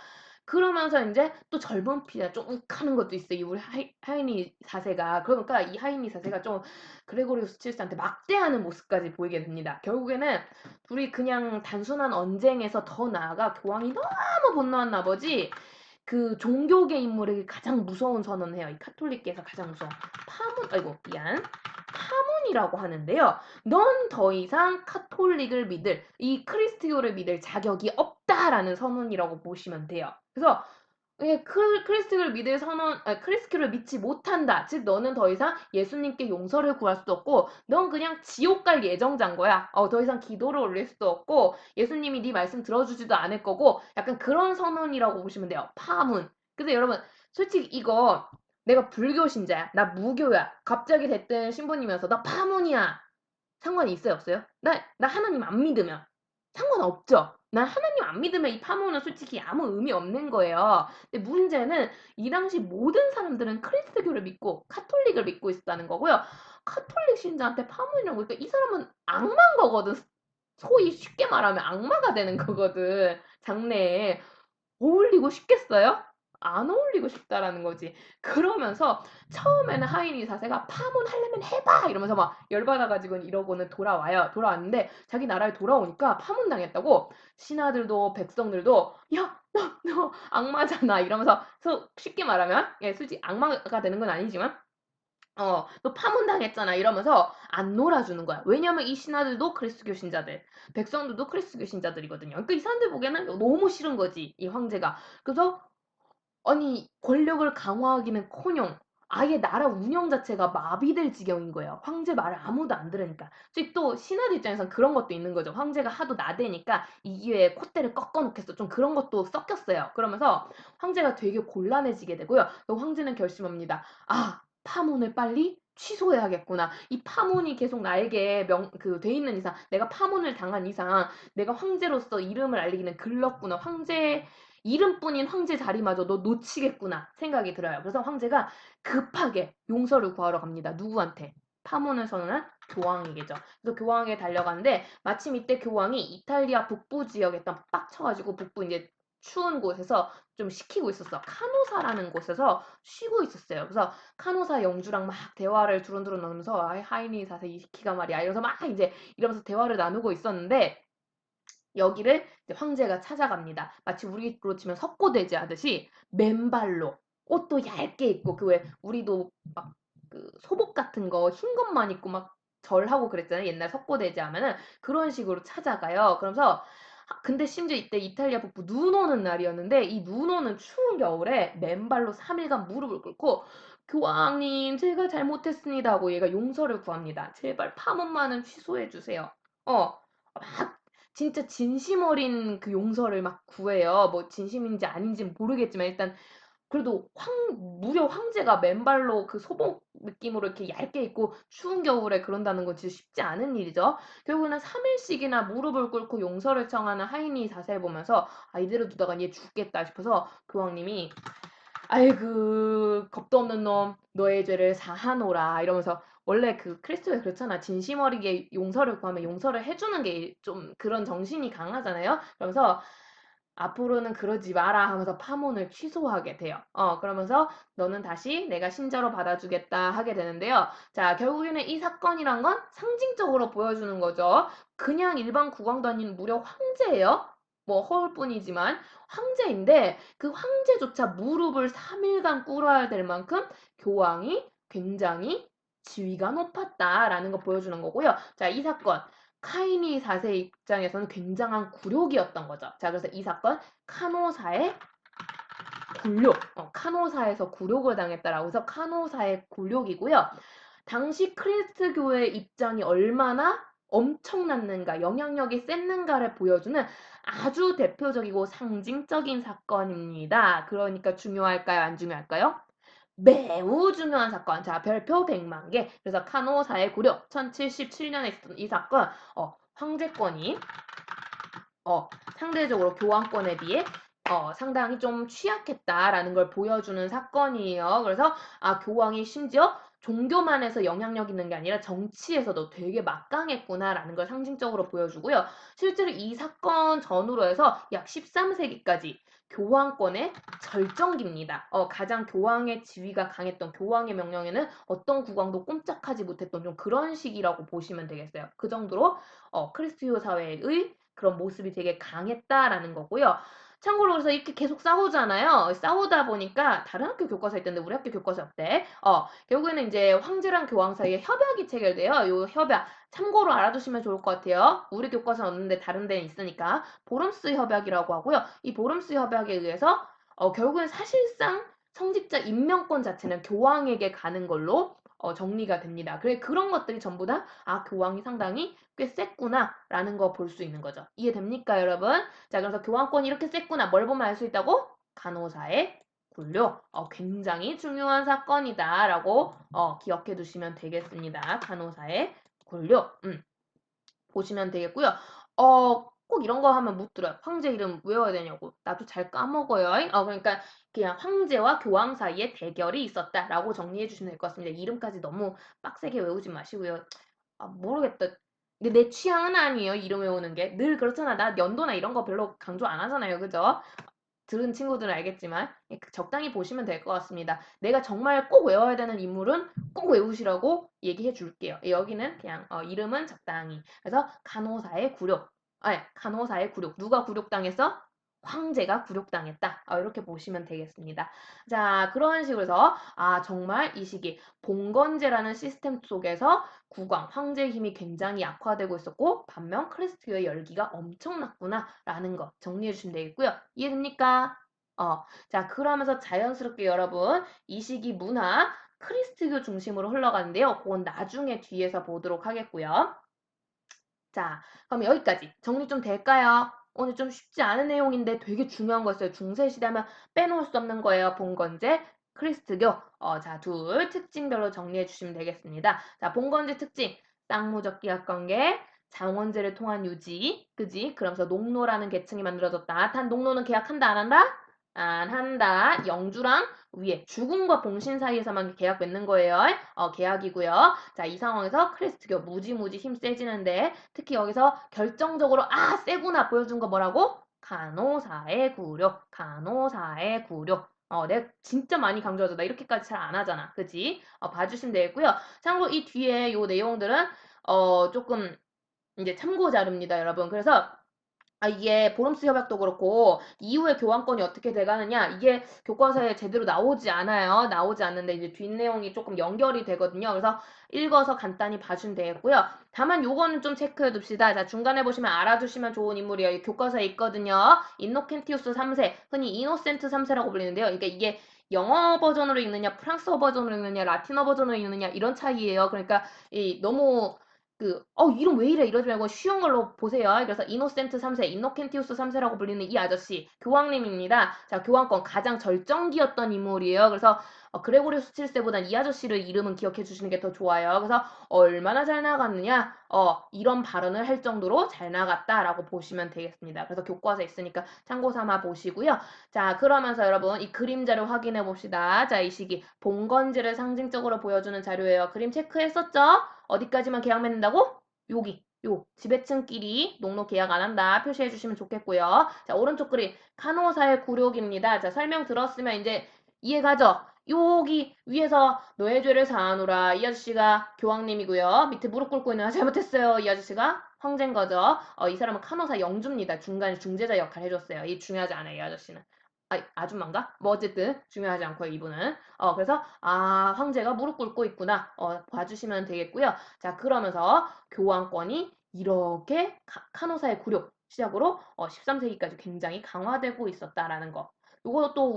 그러면서 이제 또 젊은 피가 좀 욱하는 것도 있어요. 이 우리 하이니 4세가. 그러니까 이 하이니 4세가 좀 그레고리우스 7세한테 막대하는 모습까지 보이게 됩니다. 결국에는 둘이 그냥 단순한 언쟁에서 더 나아가 교황이 너무 분노한 나머지 그 종교계 인물에게 가장 무서운 선언을 해요. 이 카톨릭계에서 가장 무서운 파문이라고 하는데요. 넌 더 이상 카톨릭을 믿을 이 크리스티교를 믿을 자격이 없다라는 선언이라고 보시면 돼요. 그래서 크리스티교를 믿을 크리스티교를 믿지 못한다. 즉 너는 더 이상 예수님께 용서를 구할 수도 없고 넌 그냥 지옥 갈 예정자인 거야. 더 이상 기도를 올릴 수도 없고 예수님이 네 말씀 들어주지도 않을 거고 약간 그런 선언이라고 보시면 돼요. 파문. 근데 여러분 솔직히 이거 내가 불교 신자야. 나 무교야. 갑자기 됐든 신부님이어서 나 파문이야. 상관이 있어요, 없어요? 나 하나님 안 믿으면. 상관없죠. 난 하나님 안 믿으면 이 파문은 솔직히 아무 의미 없는 거예요. 근데 문제는 이 당시 모든 사람들은 크리스트교를 믿고 카톨릭을 믿고 있었다는 거고요. 카톨릭 신자한테 파문이라고 그러니까 이 사람은 악마인 거거든. 소위 쉽게 말하면 악마가 되는 거거든. 장래에. 어울리고 싶겠어요? 안 어울리고 싶다라는 거지. 그러면서 처음에는 하인이 자세가 파문하려면 해봐! 이러면서 막 열받아가지고 이러고는 돌아와요. 돌아왔는데 자기 나라에 돌아오니까 파문당했다고 신하들도 백성들도 야, 너 악마잖아. 이러면서 쉽게 말하면 솔직히 악마가 되는 건 아니지만 너 파문당했잖아. 이러면서 안 놀아주는 거야. 왜냐면 이 신하들도 그리스도 신자들, 백성들도 그리스도 신자들이거든요. 그러니까 이 사람들 보기에는 너무 싫은 거지, 이 황제가. 그래서 아니 권력을 강화하기는커녕 아예 나라 운영 자체가 마비될 지경인 거예요. 황제 말을 아무도 안 들으니까. 솔직히 또 신하들 입장에선 그런 것도 있는 거죠. 황제가 하도 나대니까 이 기회에 콧대를 꺾어 놓겠어. 좀 그런 것도 섞였어요. 그러면서 황제가 되게 곤란해지게 되고요. 황제는 결심합니다. 파문을 빨리 취소해야겠구나. 이 파문이 계속 나에게 돼 있는 이상, 내가 파문을 당한 이상, 내가 황제로서 이름을 알리기는 글렀구나. 이름뿐인 황제 자리마저도 놓치겠구나 생각이 들어요. 그래서 황제가 급하게 용서를 구하러 갑니다. 누구한테? 파문을 선언한 교황에게죠. 그래서 교황에게 달려가는데 마침 이때 교황이 이탈리아 북부 지역에 딱 빡쳐가지고 북부 이제 추운 곳에서 좀 식히고 있었어. 카노사라는 곳에서 쉬고 있었어요. 그래서 카노사 영주랑 막 대화를 두런두런 나누면서 하이니 4세 이시키가 말이야 이러면서 막 이제 이러면서 대화를 나누고 있었는데 여기를 이제 황제가 찾아갑니다. 마치 우리로 치면 석고대제 하듯이 맨발로 옷도 얇게 입고 그 왜 우리도 막 그 소복 같은 거 흰 것만 입고 막 절하고 그랬잖아요. 옛날 석고대제 하면은 그런 식으로 찾아가요. 그러면서 근데 심지어 이때 이탈리아 북부 눈 오는 날이었는데 이 눈 오는 추운 겨울에 맨발로 3일간 무릎을 꿇고 교황님 제가 잘못했습니다 하고 얘가 용서를 구합니다. 제발 파문만은 취소해 주세요. 막 진짜 진심 어린 그 용서를 막 구해요. 뭐 진심인지 아닌지 모르겠지만 일단 그래도 무려 황제가 맨발로 그 소복 느낌으로 이렇게 얇게 입고 추운 겨울에 그런다는 건 진짜 쉽지 않은 일이죠. 결국에는 3일씩이나 무릎을 꿇고 용서를 청하는 하인이 자세를 보면서 아, 이대로 두다간 얘 죽겠다 싶어서 교황님이 아이고 겁도 없는 놈 너의 죄를 사하노라 이러면서 원래 그 크리스토가 그렇잖아. 진심 어리게 용서를 구하면 용서를 해주는 게 좀 그런 정신이 강하잖아요. 그러면서 앞으로는 그러지 마라 하면서 파문을 취소하게 돼요. 그러면서 너는 다시 내가 신자로 받아주겠다 하게 되는데요. 자, 결국에는 이 사건이란 건 상징적으로 보여주는 거죠. 그냥 일반 국왕도 아닌 무려 황제예요. 뭐 허울 뿐이지만 황제인데 그 황제조차 무릎을 3일간 꿇어야 될 만큼 교황이 굉장히 지위가 높았다라는 거 보여주는 거고요. 자, 이 사건 카이니 4세 입장에서는 굉장한 굴욕이었던 거죠. 자, 그래서 이 사건 카노사의 굴욕, 카노사에서 굴욕을 당했다라고 해서 카노사의 굴욕이고요. 당시 크리스트교의 입장이 얼마나 엄청났는가, 영향력이 셌는가를 보여주는 아주 대표적이고 상징적인 사건입니다. 그러니까 중요할까요? 안 중요할까요? 매우 중요한 사건. 자, 별표 100만 개. 그래서 카노사의 굴욕 1077년에 있었던 이 사건, 황제권이 상대적으로 교황권에 비해 상당히 좀 취약했다라는 걸 보여주는 사건이에요. 그래서 교황이 심지어 종교만 해서 영향력 있는 게 아니라 정치에서도 되게 막강했구나라는 걸 상징적으로 보여주고요. 실제로 이 사건 전후로 해서 약 13세기까지 교황권의 절정기입니다. 가장 교황의 지위가 강했던 교황의 명령에는 어떤 국왕도 꼼짝하지 못했던 좀 그런 시기라고 보시면 되겠어요. 그 정도로 크리스티오 사회의 그런 모습이 되게 강했다라는 거고요. 참고로 그래서 이렇게 계속 싸우잖아요. 싸우다 보니까 다른 학교 교과서에 있던데 우리 학교 교과서에 없대. 결국에는 이제 황제랑 교황 사이에 협약이 체결돼요. 요 협약 참고로 알아두시면 좋을 것 같아요. 우리 교과서는 없는데 다른 데는 있으니까 보름스 협약이라고 하고요. 이 보름스 협약에 의해서 결국엔 사실상 성직자 임명권 자체는 교황에게 가는 걸로 정리가 됩니다. 그래 그런 것들이 전부 다 교황이 상당히 꽤 셌구나라는 거 볼 수 있는 거죠. 이해됩니까, 여러분? 자, 그래서 교황권이 이렇게 셌구나. 뭘 보면 알 수 있다고? 간호사의 굴욕. 굉장히 중요한 사건이다라고 기억해 두시면 되겠습니다. 간호사의 굴욕. 보시면 되겠고요. 꼭 이런 거 하면 묻더라고요. 황제 이름 외워야 되냐고. 나도 잘 까먹어요. 그러니까 그냥 황제와 교황 사이에 대결이 있었다라고 정리해 주시면 될 것 같습니다. 이름까지 너무 빡세게 외우지 마시고요. 모르겠다. 근데 내 취향은 아니에요. 이름 외우는 게. 늘 그렇잖아. 나 연도나 이런 거 별로 강조 안 하잖아요. 그죠? 들은 친구들은 알겠지만 적당히 보시면 될 것 같습니다. 내가 정말 꼭 외워야 되는 인물은 꼭 외우시라고 얘기해 줄게요. 여기는 그냥 이름은 적당히. 그래서 간호사의 굴욕. 간호사의 굴욕. 누가 굴욕당했어? 황제가 굴욕당했다. 이렇게 보시면 되겠습니다. 자, 그런 식으로 해서 정말 이 시기 봉건제라는 시스템 속에서 국왕, 황제의 힘이 굉장히 약화되고 있었고 반면 크리스트의 열기가 엄청났구나라는 거 정리해 주시면 되겠고요. 이해됩니까? 자, 그러면서 자연스럽게 여러분 이 시기 문화 크리스트교 중심으로 흘러가는데요. 그건 나중에 뒤에서 보도록 하겠고요. 자, 그럼 여기까지 정리 좀 될까요? 오늘 좀 쉽지 않은 내용인데 되게 중요한 거였어요. 중세시대 하면 빼놓을 수 없는 거예요. 봉건제, 크리스트교. 자, 둘 특징별로 정리해 주시면 되겠습니다. 자, 봉건제 특징. 쌍무적 계약관계, 장원제를 통한 유지, 그지? 그러면서 농노라는 계층이 만들어졌다. 단 농노는 계약한다, 안 한다? 안 한다. 영주랑 위에 죽음과 봉신 사이에서만 계약 맺는 거예요. 계약이고요. 자, 이 상황에서 크리스트교 무지무지 힘 세지는데 특히 여기서 결정적으로 세구나 보여준 거 뭐라고? 간호사의 굴욕, 간호사의 굴욕. 내가 진짜 많이 강조하죠. 나 이렇게까지 잘 안 하잖아. 그지? 봐주시면 되겠고요. 참고로 이 뒤에 요 내용들은 조금 이제 참고 자료입니다, 여러분. 그래서 이게 보름스 협약도 그렇고 이후에 교환권이 어떻게 돼가느냐 이게 교과서에 제대로 나오지 않아요. 나오지 않는데 이제 뒷내용이 조금 연결이 되거든요. 그래서 읽어서 간단히 봐주면 되겠고요. 다만 요거는 좀 체크해 둡시다. 자, 중간에 보시면 알아두시면 좋은 인물이에요. 교과서에 있거든요. 인노켄티우스 3세, 흔히 이노센트 3세라고 불리는데요. 그러니까 이게 영어 버전으로 읽느냐, 프랑스어 버전으로 읽느냐, 라틴어 버전으로 읽느냐 이런 차이예요. 그러니까 너무 이름 왜 이래 이러지 말고 쉬운 걸로 보세요. 그래서 이노센트 3세, 인노켄티우스 3세라고 불리는 이 아저씨, 교황님입니다. 자, 교황권 가장 절정기였던 인물이에요. 그래서 그레고리우스 7세보단 이 아저씨를 이름은 기억해 주시는 게 더 좋아요. 그래서 얼마나 잘 나갔느냐? 이런 발언을 할 정도로 잘 나갔다라고 보시면 되겠습니다. 그래서 교과서에 있으니까 참고 삼아 보시고요. 자, 그러면서 여러분 이 그림자를 확인해 봅시다. 자, 이 시기 봉건지를 상징적으로 보여주는 자료예요. 그림 체크했었죠? 어디까지만 계약 맺는다고? 여기. 요 지배층끼리 녹록 계약 안 한다 표시해 주시면 좋겠고요. 자, 오른쪽 그림 간호사의 굴욕입니다. 자, 설명 들었으면 이제 이해가죠? 여기 위에서 너의 죄를 사하노라. 이 아저씨가 교황님이고요. 밑에 무릎 꿇고 있는 잘못했어요. 이 아저씨가 황제인 거죠. 이 사람은 간호사 영주입니다. 중간에 중재자 역할 해줬어요. 이 중요하지 않아요. 이 아저씨는. 아줌마인가? 뭐 어쨌든 중요하지 않고요. 이분은. 그래서 황제가 무릎 꿇고 있구나. 봐주시면 되겠고요. 자, 그러면서 교황권이 이렇게 카노사의 굴욕 시작으로 13세기까지 굉장히 강화되고 있었다라는 거. 이것도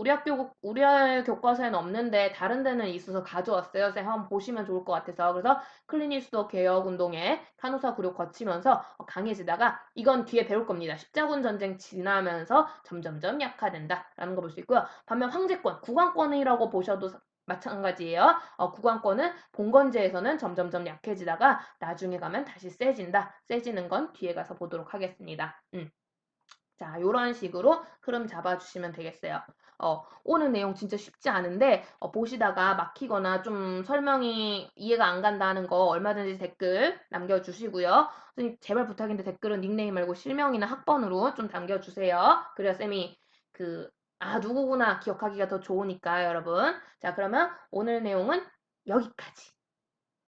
우리 교과서에는 없는데 다른 데는 있어서 가져왔어요. 선생님 한번 보시면 좋을 것 같아서. 그래서 클리니스도 개혁 운동에 카누사 굴욕 거치면서 강해지다가 이건 뒤에 배울 겁니다. 십자군 전쟁 지나면서 점점점 약화된다라는 거 볼 수 있고요. 반면 황제권, 국왕권이라고 보셔도 마찬가지예요. 국왕권은 봉건제에서는 점점점 약해지다가 나중에 가면 다시 세진다. 세지는 건 뒤에 가서 보도록 하겠습니다. 자, 요런 식으로 흐름 잡아주시면 되겠어요. 오늘 내용 진짜 쉽지 않은데, 보시다가 막히거나 좀 설명이 이해가 안 간다는 거 얼마든지 댓글 남겨주시고요. 선생님, 제발 부탁인데 댓글은 닉네임 말고 실명이나 학번으로 좀 남겨주세요. 그래야 쌤이 누구구나 기억하기가 더 좋으니까, 여러분. 자, 그러면 오늘 내용은 여기까지.